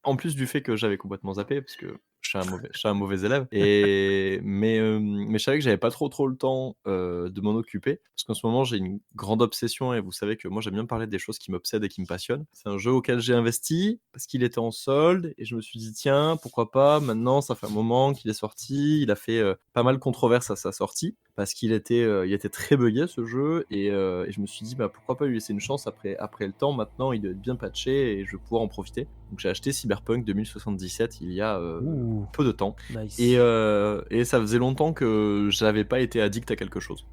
En plus du fait que j'avais complètement zappé, parce que je suis un mauvais élève mais je savais que j'avais pas trop le temps, de m'en occuper. Parce qu'en ce moment, j'ai une grande obsession et vous savez que moi, j'aime bien parler des choses qui m'obsèdent et qui me passionnent. C'est un jeu auquel j'ai investi parce qu'il était en solde et je me suis dit: «Tiens, pourquoi pas?» Maintenant, ça fait un moment qu'il est sorti. Il a fait, pas mal controverse à sa sortie parce qu'il était très buggé ce jeu et je me suis dit: «Bah, pourquoi pas lui laisser une chance après le temps? Maintenant, il doit être bien patché et je vais pouvoir en profiter». Donc j'ai acheté Cyberpunk 2077 il y a, Ouh, peu de temps et nice. heu et ça faisait longtemps que j'avais pas été addict à quelque chose.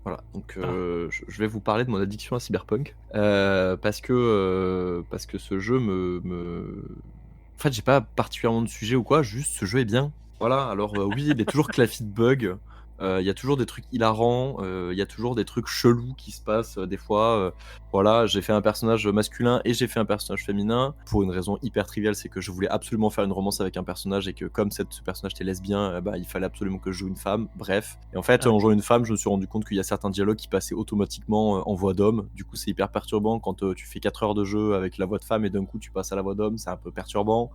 Voilà, donc Ah, je vais vous parler de mon addiction à Cyberpunk, parce que ce jeu en fait, j'ai pas particulièrement de sujet ou quoi, juste ce jeu est bien. Voilà, alors, oui, il est toujours claffé de bugs, il y a toujours des trucs hilarants, il y a toujours des trucs chelous qui se passent, des fois, voilà, j'ai fait un personnage masculin et j'ai fait un personnage féminin pour une raison hyper triviale, c'est que je voulais absolument faire une romance avec un personnage et que comme ce personnage était lesbien, bah, il fallait absolument que je joue une femme, bref et en fait, ah en OK. jouant une femme, je me suis rendu compte qu'il y a certains dialogues qui passaient automatiquement, en voix d'homme. Du coup, c'est hyper perturbant quand, tu fais 4 heures de jeu avec la voix de femme et d'un coup tu passes à la voix d'homme, c'est un peu perturbant.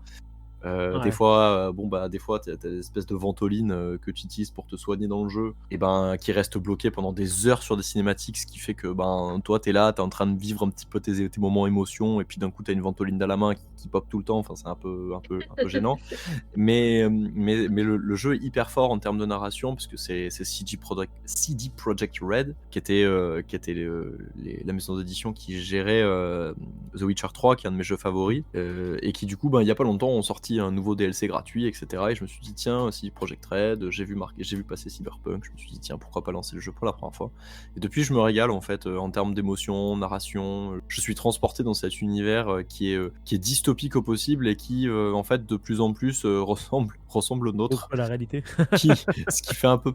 Des Ouais. fois, bon, bah, des fois, tu as des espèces de ventolines, que tu utilises pour te soigner dans le jeu et ben, qui restent bloquées pendant des heures sur des cinématiques, ce qui fait que, ben, toi, tu es là, tu es en train de vivre un petit peu tes moments émotions et puis d'un coup, tu as une ventoline dans la main qui pop tout le temps, enfin, c'est un peu gênant. Mais le jeu est hyper fort en termes de narration parce que c'est CD Projekt Red qui était la maison d'édition qui gérait, The Witcher 3 qui est un de mes jeux favoris, et qui du coup, ben, il y a pas longtemps ont sorti un nouveau DLC gratuit et cetera et je me suis dit: «Tiens, CD Projekt Red», j'ai vu passer Cyberpunk, je me suis dit: «Tiens, pourquoi pas lancer le jeu pour la première fois?» Et depuis, je me régale en fait, en termes d'émotion, narration, je suis transporté dans cet univers, qui est dystopique au possible et qui, en fait, de plus en plus, ressemble au nôtre. Beaucoup à la réalité. Ce qui fait un peu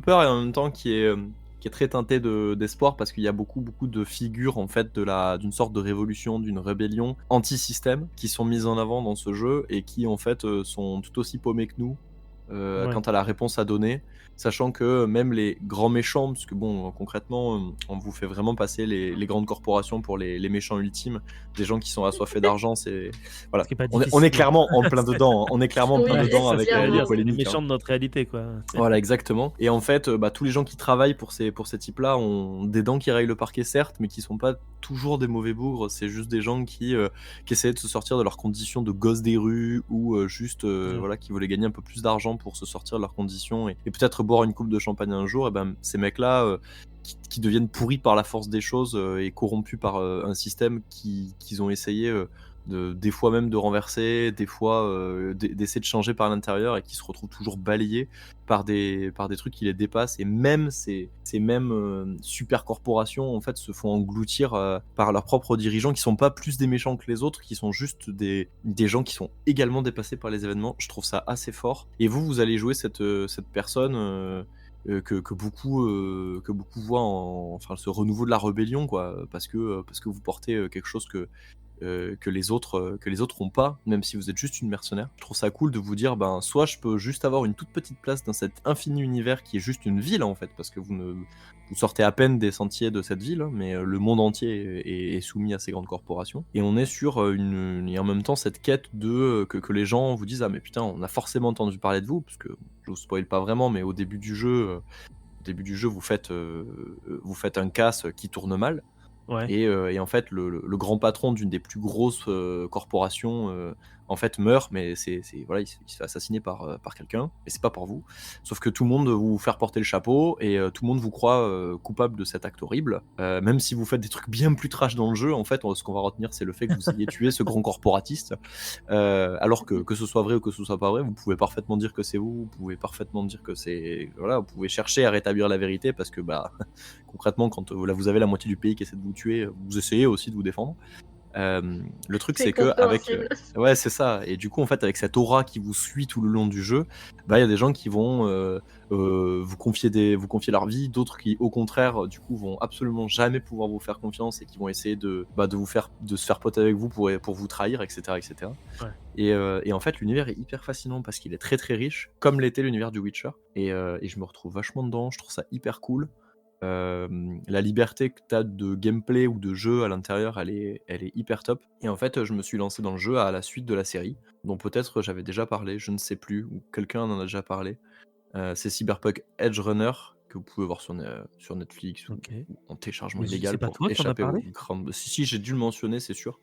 peur et en même temps qui est très teinté d'espoir parce qu'il y a beaucoup de figures, en fait, d'une sorte de révolution, d'une rébellion anti-système qui sont mises en avant dans ce jeu et qui, en fait, sont tout aussi paumées que nous, quant Ouais. à la réponse à donner. Sachant que même les grands méchants, parce que bon, concrètement, on vous fait vraiment passer les grandes corporations pour les méchants ultimes, des gens qui sont assoiffés d'argent, c'est Ce voilà. qui est pas On est difficile. clairement en plein dedans, hein. On est clairement en plein Oui, Ouais, dedans c'est ce avec, que j'allais les dire, clairement. c'est les polémiques, hein. méchants de notre réalité, quoi. Voilà, exactement et en fait, bah, tous les gens qui travaillent pour ces types-là ont des dents qui rayent le parquet certes, mais qui sont pas toujours des mauvais bougres. C'est juste des gens qui essayaient de se sortir de leurs conditions de gosses des rues ou, juste, Ouais. voilà, qui voulaient gagner un peu plus d'argent pour se sortir de leurs conditions et peut-être boire une coupe de champagne un jour et ben, ces mecs-là, qui deviennent pourris par la force des choses, et corrompus par, un système qu'ils ont essayé, des fois même de renverser, des fois, d'essayer de changer par l'intérieur et qui se retrouvent toujours balayés par des trucs qui les dépassent et même ces mêmes, super corporations en fait se font engloutir, par leurs propres dirigeants qui sont pas plus des méchants que les autres, qui sont juste des gens qui sont également dépassés par les événements. Je trouve ça assez fort et vous allez jouer cette personne, que beaucoup voient enfin ce renouveau de la rébellion quoi, parce que vous portez, quelque chose que les autres ont pas, même si vous êtes juste une mercenaire. Je trouve ça cool de vous dire, ben, soit je peux juste avoir une toute petite place dans cet infini univers qui est juste une ville en fait, parce que vous sortez à peine des sentiers de cette ville, hein, mais le monde entier est soumis à ces grandes corporations. Et on est sur et en même temps cette quête que les gens vous disent ah mais putain on a forcément entendu parler de vous, parce que je vous spoil pas vraiment, mais au début du jeu vous faites un casse qui tourne mal. Ouais. Et en fait, le grand patron d'une des plus grosses, corporations, en fait, meurt, mais voilà, il se fait assassiner par quelqu'un et c'est pas par vous. Sauf que tout le monde vous fait porter le chapeau et tout le monde vous croit, coupable de cet acte horrible. Même si vous faites des trucs bien plus trash dans le jeu, en fait, ce qu'on va retenir, c'est le fait que vous ayez tué ce grand corporatiste. Alors que ce soit vrai ou que ce soit pas vrai, vous pouvez parfaitement dire que c'est vous pouvez parfaitement dire que c'est voilà, vous pouvez chercher à rétablir la vérité parce que, bah, concrètement, quand là, vous avez la moitié du pays qui essaie de vous tuer, vous essayez aussi de vous défendre. Le truc, C'est c'est que avec compréhensible. ouais, c'est ça et du coup, en fait, avec cette aura qui vous suit tout le long du jeu, bah, il y a des gens qui vont, vous confier leur vie, d'autres qui, au contraire, du coup, vont absolument jamais pouvoir vous faire confiance et qui vont essayer de se faire pote avec vous pour vous trahir et cetera et cetera Ouais. et en fait, l'univers est hyper fascinant parce qu'il est très, très riche, comme l'était l'univers du Witcher et je me retrouve vachement dedans, je trouve ça hyper cool. La liberté que tu as de gameplay ou de jeu à l'intérieur, elle est hyper top et en fait, je me suis lancé dans le jeu à la suite de la série, dont peut-être j'avais déjà parlé, je ne sais plus, ou quelqu'un en a déjà parlé. C'est Cyberpunk Edge Runner que vous pouvez voir sur Netflix ou OK. ou en téléchargement Mais c'est illégal pas pour toi qui en as échapper aux parlé? grandes si, j'ai dû le mentionner, c'est sûr.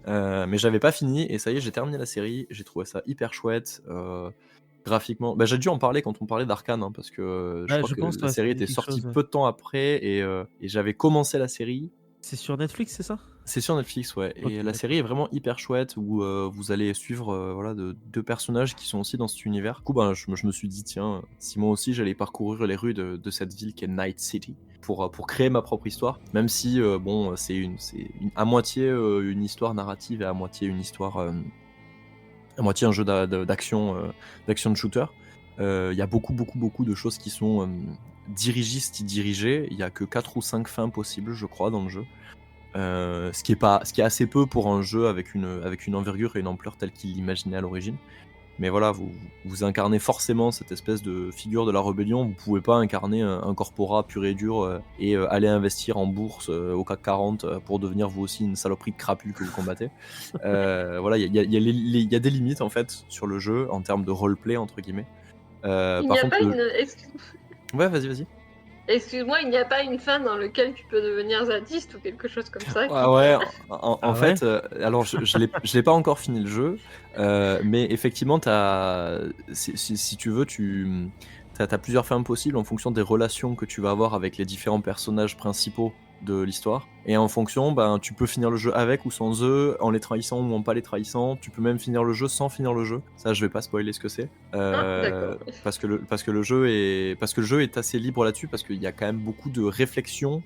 Mais j'avais pas fini et ça y est, j'ai terminé la série. J'ai trouvé ça hyper chouette, graphiquement bah, j'ai dû en parler quand on parlait d'Arcane, hein, parce que, je Ouais, crois je que pense, la ouais, ça série me dit était quelque sortie chose, ouais. peu de temps après et j'avais commencé la série. C'est sur Netflix, c'est ça? C'est sur Netflix, ouais et OK, la série d'accord. est vraiment hyper chouette où, vous allez suivre, voilà, de 2 personnages qui sont aussi dans cet univers. Du coup, ben, je me suis dit: «Tiens, si moi aussi j'allais parcourir les rues de cette ville qui est Night City» pour créer ma propre histoire. Même si, bon, c'est à moitié, une histoire narrative et à moitié une histoire, à moitié un jeu d'action de shooter. Il y a beaucoup, beaucoup, beaucoup de choses qui sont, dirigistes y dirigées. Il y a que 4 ou 5 fins possibles, je crois, dans le jeu. Ce qui est assez peu pour un jeu avec une envergure et une ampleur telle qu'il l'imaginait à l'origine. Mais voilà, vous incarnez forcément cette espèce de figure de la rébellion. Vous pouvez pas incarner un corporat pur et dur, et aller investir en bourse, au CAC 40, pour devenir vous aussi une saloperie de crapule que vous combattez. Voilà, il y a des limites en fait sur le jeu en termes de «roleplay» entre guillemets. Il n'y Par a contre pas le une ouais, vas-y, vas-y. excuse-moi, il n'y a pas une fin dans lequel tu peux devenir zadiste ou quelque chose comme ça Ouais, qui ouais, t'a en Ah ouais? fait, alors je l'ai pas encore fini le jeu, mais effectivement si tu veux, tu as plusieurs fins possibles en fonction des relations que tu vas avoir avec les différents personnages principaux de l'histoire et en fonction, ben, tu peux finir le jeu avec ou sans eux, en les trahissant ou en pas les trahissant. Tu peux même finir le jeu sans finir le jeu. Ça, je vais pas spoiler ce que c'est, ah d'accord. parce que le jeu est assez libre là-dessus, parce qu'il y a quand même beaucoup de réflexions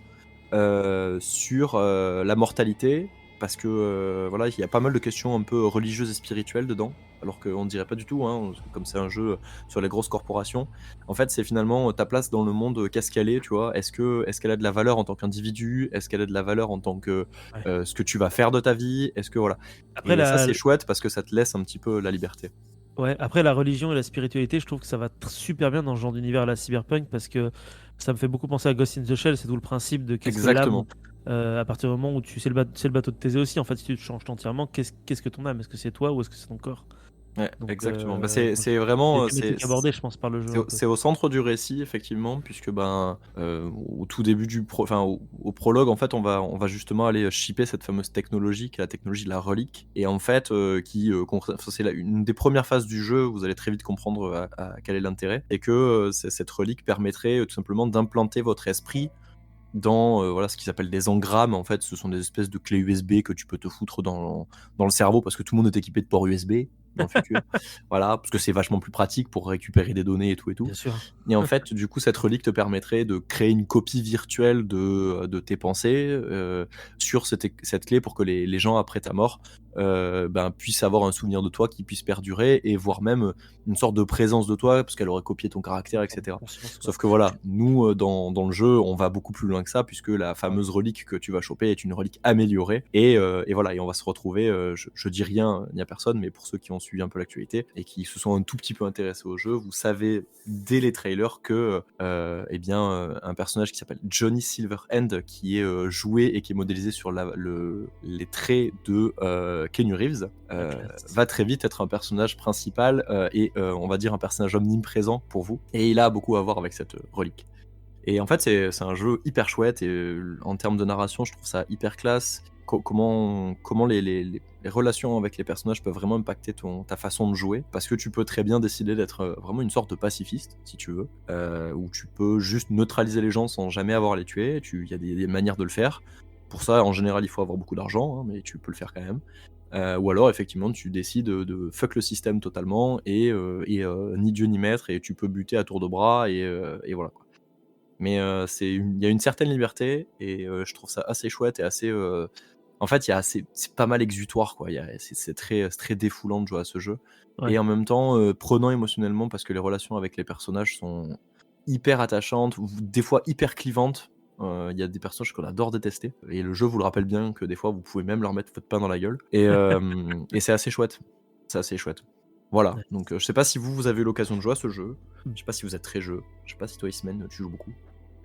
sur, la mortalité parce que, voilà, il y a pas mal de questions un peu religieuses et spirituelles dedans, alors qu'on dirait pas du tout, hein, comme c'est un jeu sur les grosses corporations. En fait, c'est finalement, ta place dans le monde, qu'est-ce qu'elle est, tu vois? Est-ce qu'elle a de la valeur en tant qu'individu? Est-ce qu'elle a de la valeur en tant que, Ouais. ce que tu vas faire de ta vie? Est-ce que voilà Après et ça, la c'est chouette parce que ça te laisse un petit peu la liberté. Ouais, après la religion et la spiritualité, je trouve que ça va super bien dans ce genre d'univers là, cyberpunk, parce que ça me fait beaucoup penser à Ghost in the Shell. C'est tout le principe de qu'est-ce que l'âme, Exactement. à partir du moment où c'est le bateau de Thésée aussi. En fait, si tu te changes entièrement, qu'est-ce que ton âme? Est-ce que c'est toi ou est-ce que c'est ton corps? Ouais, Donc, exactement. Bah, donc c'est c'est des vraiment, thématiques abordées, je pense, par le jeu c'est un au peu. c'est au centre du récit effectivement puisque, ben, au tout début au prologue en fait on va justement aller, shipper cette fameuse technologie qui est la technologie de la relique et en fait, c'est une des premières phases du jeu, vous allez très vite comprendre, quel est l'intérêt et que, cette relique permettrait, tout simplement d'implanter votre esprit dans, voilà, ce qu'ils appellent des engrammes. En fait, ce sont des espèces de clés USB que tu peux te foutre dans le cerveau parce que tout le monde est équipé de ports USB dans le futur. Voilà, parce que c'est vachement plus pratique pour récupérer des données et tout et tout. Bien sûr. Et en fait, du coup, cette relique te permettrait de créer une copie virtuelle de tes pensées, sur cette clé pour que les gens après ta mort, ben, puissent avoir un souvenir de toi qui puisse perdurer et voire même, une sorte de présence de toi parce qu'elle aurait copié ton caractère et Forme de cetera. conscience, quoi. Sauf que voilà, nous, dans le jeu, on va beaucoup plus loin que ça puisque la Ouais. fameuse relique que tu vas choper est une relique améliorée et voilà et on va se retrouver, je dis rien ni à personne, mais pour ceux qui ont suivi un peu l'actualité et qui se sont un tout petit peu intéressés au jeu, vous savez dès les trailers que, eh bien, un personnage qui s'appelle Johnny Silverhand qui est, joué et qui est modélisé sur les traits de, Keanu Reeves, La classe. va très vite être un personnage principal, et on va dire un personnage omniprésent pour vous et il a beaucoup à voir avec cette, relique. Et en fait, c'est un jeu hyper chouette et en termes de narration, je trouve ça hyper classe. Comment les relations avec les personnages peuvent vraiment impacter ta façon de jouer. Parce que tu peux très bien décider d'être vraiment une sorte de pacifiste, si tu veux, où tu peux juste neutraliser les gens sans jamais avoir à les tuer. Il y a des manières de le faire. Pour ça, en général, il faut avoir beaucoup d'argent, hein, mais tu peux le faire quand même. Ou alors, effectivement, tu décides de fuck le système totalement et ni Dieu ni maître, et tu peux buter à tour de bras et voilà. Mais il y a une certaine liberté et je trouve ça assez chouette et assez, en fait, c'est pas mal exutoire, quoi. C'est très défoulant de jouer à ce jeu et Ouais. en même temps, prenant émotionnellement parce que les relations avec les personnages sont hyper attachantes ou des fois hyper clivantes. Il y a des personnages qu'on adore détester et le jeu vous le rappelle bien que des fois vous pouvez même leur mettre votre pain dans la gueule et c'est assez chouette. C'est assez chouette. Voilà, Ouais. donc je sais pas si vous avez eu l'occasion de jouer à ce jeu. Je sais pas si vous êtes très jeu. Je sais pas si toi, Ismen, tu joues beaucoup?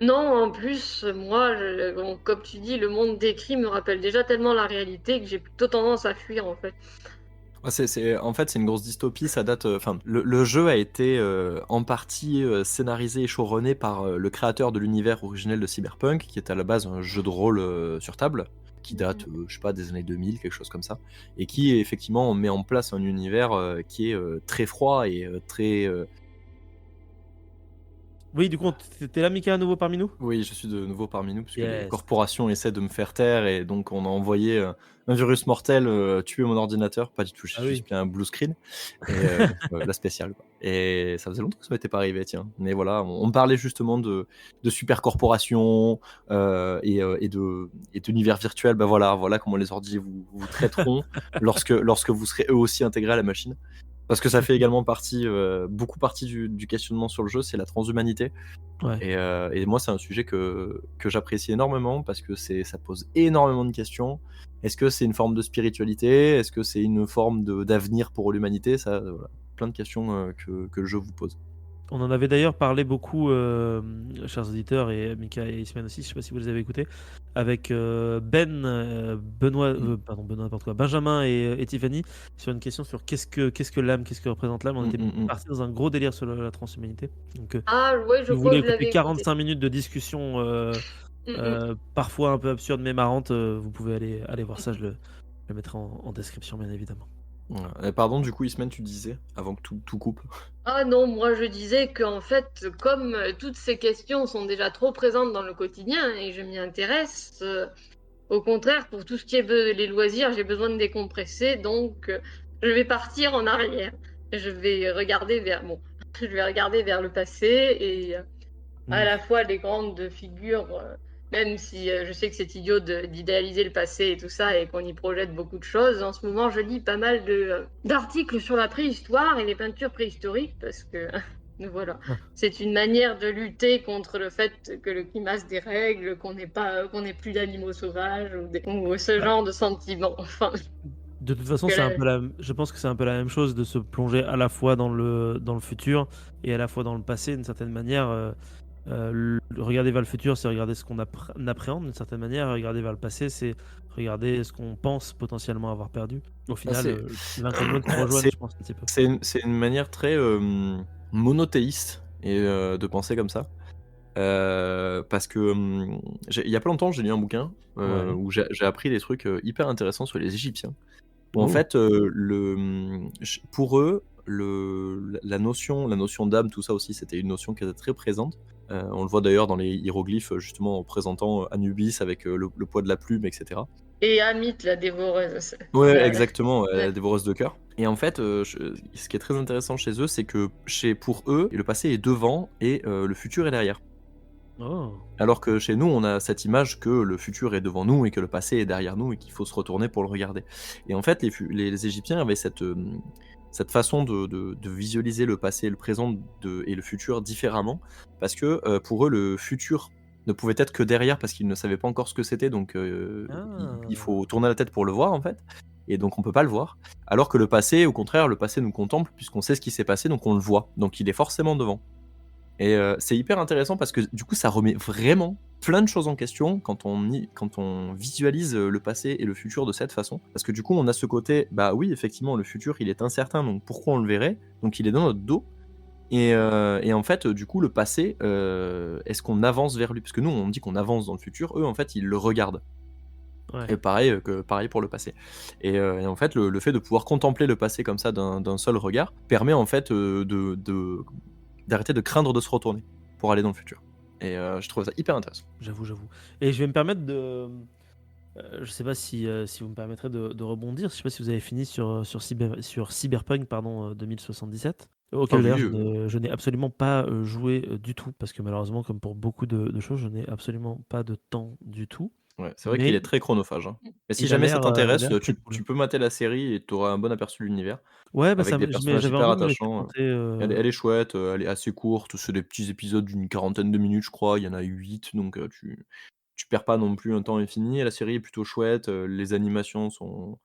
Non, en plus, moi, bon, comme tu dis, le monde décrit me rappelle déjà tellement la réalité que j'ai plutôt tendance à fuir, en fait. Ouais, en fait, c'est une grosse dystopie, ça date, enfin, le jeu a été, en partie, scénarisé et showrunné par, le créateur de l'univers originel de Cyberpunk, qui est à la base un jeu de rôle, sur table, qui date, Mhm. je sais pas, des années 2000, quelque chose comme ça, et qui effectivement met en place un univers, qui est, très froid et très, Oui, du coup, t'es là, Mika, à nouveau parmi nous? oui, je suis de nouveau parmi nous puisque les Yes. corporations essaient de me faire taire et donc on a envoyé, un virus mortel, tuer mon ordinateur. Pas du tout, j'ai Ah juste oui. mis un blue screen et donc la spéciale, quoi, et ça faisait longtemps que ça m'était pas arrivé, tiens. Mais voilà, on parlait justement de super corporations, et d'univers virtuels. Bah, voilà comment les ordis vous traiteront lorsque vous serez eux aussi intégrés à la machine. Parce que ça fait également partie, beaucoup partie du questionnement sur le jeu, c'est la transhumanité. Ouais. Et moi, c'est un sujet que j'apprécie énormément parce que ça pose énormément de questions. Est-ce que c'est une forme de spiritualité? Est-ce que c'est une forme d'avenir pour l'humanité? Ça, voilà, plein de questions que le jeu vous pose. On en avait d'ailleurs parlé beaucoup, chers auditeurs, et Mika et Ismaël aussi, je sais pas si vous les avez écoutés, avec Ben, Benoît, Mm, pardon, Benoît, n'importe quoi, Benjamin et Tiffany, sur une question sur qu'est-ce que l'âme, qu'est-ce que représente l'âme. On mm, était mm, mm. parti dans un gros délire sur la transhumanité. Donc, Ah, ouais, si je vous crois voulez que je écouter l'avais écouté. 45 minutes de discussion, Mm, parfois un peu absurde mais marrante, vous pouvez aller voir ça. Je le mettrai en description, bien évidemment. Voilà. Et pardon, du coup, Ismaël, tu disais, avant que tout coupe. Ah non, moi je disais qu'en fait, comme toutes ces questions sont déjà trop présentes dans le quotidien et je m'y intéresse, au contraire, pour tout ce qui est les loisirs, j'ai besoin de décompresser, donc je vais partir en arrière. Je vais regarder vers, bon, je vais regarder vers le passé et à Hmm. la fois les grandes figures, même si je sais que c'est idiot d'idéaliser le passé et tout ça et qu'on y projette beaucoup de choses. En ce moment, je lis pas mal d'articles sur la préhistoire et les peintures préhistoriques parce que voilà, Ah. c'est une manière de lutter contre le fait que le climat se dérègle, qu'on n'ait plus d'animaux sauvages ou ce Bah, genre de sentiments. Enfin, de toute façon, que c'est un la- peu je pense que c'est un peu la même chose de se plonger à la fois dans le futur et à la fois dans le passé, d'une certaine manière. Regarder vers le futur, c'est regarder ce qu'on appréhende d'une certaine manière. Regarder vers le passé, c'est regarder ce qu'on pense potentiellement avoir perdu. Au Ah, final, l'un comme l'autre se rejoignent, c'est je pense, un petit peu. c'est une manière très monothéiste de penser comme ça. Parce que il y a pas longtemps, j'ai lu un bouquin Ouais. où j'ai appris des trucs hyper intéressants sur les Égyptiens. Où en Oh. fait, pour eux, la notion d'âme, tout ça aussi, c'était une notion qui était très présente. On le voit d'ailleurs dans les hiéroglyphes, justement, représentant Anubis avec le poids de la plume, etc. Et Amit, la dévoreuse. Ouais, La- exactement, la- dévoreuse de cœur. Et en fait, ce qui est très intéressant chez eux, c'est que pour eux, le passé est devant et le futur est derrière. Oh. Alors que chez nous, on a cette image que le futur est devant nous et que le passé est derrière nous et qu'il faut se retourner pour le regarder. Et en fait, les Égyptiens avaient cette façon de visualiser le passé, le présent et le futur différemment, parce que pour eux, le futur ne pouvait être que derrière parce qu'ils ne savaient pas encore ce que c'était, donc il Ah. faut tourner la tête pour le voir en fait, et donc on peut pas le voir. Alors que le passé, au contraire, le passé nous contemple puisqu'on sait ce qui s'est passé, donc on le voit, donc il est forcément devant. Et c'est hyper intéressant parce que du coup, ça remet vraiment plein de choses en question quand on visualise, le passé et le futur de cette façon. Parce que du coup, on a ce côté, bah oui, effectivement, le futur, il est incertain, donc pourquoi on le verrait? Donc il est dans notre dos et en fait, du coup, le passé, est-ce qu'on avance vers lui? Parce que nous, on dit qu'on avance dans le futur, eux, en fait, ils le regardent. Ouais. Et pareil pour le passé. Et en fait, le fait de pouvoir contempler le passé comme ça d'un seul regard permet en fait, d'arrêter de craindre de se retourner pour aller dans le futur. Et je trouve ça hyper intéressant. J'avoue, j'avoue. Et je vais me permettre de. Je sais pas si vous me permettrez de rebondir. Je sais pas si vous avez fini sur Cyberpunk, pardon, 2077, Ah auquel d'ailleurs oui, je n'ai absolument pas joué du tout, parce que malheureusement, comme pour beaucoup de choses, je n'ai absolument pas de temps du tout. ouais, c'est vrai qu'il Mais est très chronophage, hein. Mais si il a jamais ça l'air t'intéresse, très tu cool. tu peux mater la série et tu auras un bon aperçu de l'univers, Ouais, bah avec des personnages j'avais hyper envie de me laisser attachants. tenter. Elle est chouette, elle est assez courte, c'est des petits épisodes d'une quarantaine de minutes, je crois. Il y en a 8, donc tu perds pas non plus un temps infini. Et la série est plutôt chouette, les animations sont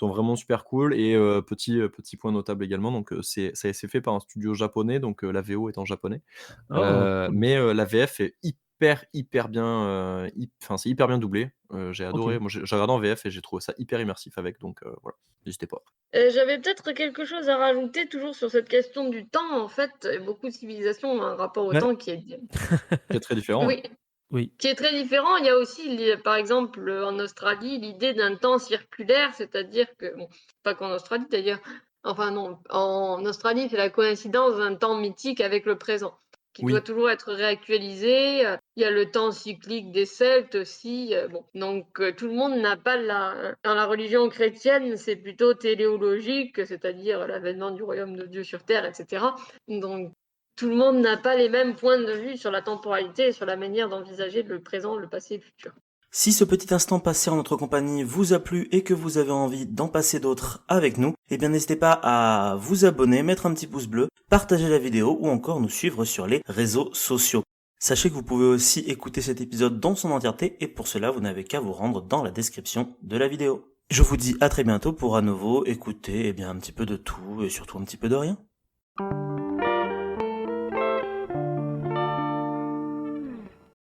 vraiment super cool. Et petit point notable également, donc c'est fait par un studio japonais, donc la VO est en japonais. Oh, cool. Mais la VF est hyper bien, c'est hyper bien doublé. J'ai adoré. Ok. Moi, j'ai regardé en VF et j'ai trouvé ça hyper immersif avec, donc voilà, n'hésitez pas. J'avais peut-être quelque chose à rajouter toujours sur cette question du temps. En fait, beaucoup de civilisations ont un rapport au Ouais. temps qui est C'est très différent, ouais. oui, Oui. qui est très différent. Il y a aussi, par exemple, en Australie, l'idée d'un temps circulaire, c'est-à-dire que, bon, pas qu'en Australie d'ailleurs, enfin non, en Australie, c'est la coïncidence d'un temps mythique avec le présent, qui doit Oui. toujours être réactualisé. Il y a le temps cyclique des Celtes aussi. Bon, donc tout le monde n'a pas dans la religion chrétienne, c'est plutôt téléologique, c'est-à-dire l'avènement du royaume de Dieu sur terre, etc. Donc tout le monde n'a pas les mêmes points de vue sur la temporalité et sur la manière d'envisager le présent, le passé et le futur. Si ce petit instant passé en notre compagnie vous a plu et que vous avez envie d'en passer d'autres avec nous, eh bien n'hésitez pas à vous abonner, mettre un petit pouce bleu, partager la vidéo ou encore nous suivre sur les réseaux sociaux. Sachez que vous pouvez aussi écouter cet épisode dans son entièreté et pour cela vous n'avez qu'à vous rendre dans la description de la vidéo. Je vous dis à très bientôt pour à nouveau écouter un petit peu de tout et surtout un petit peu de rien.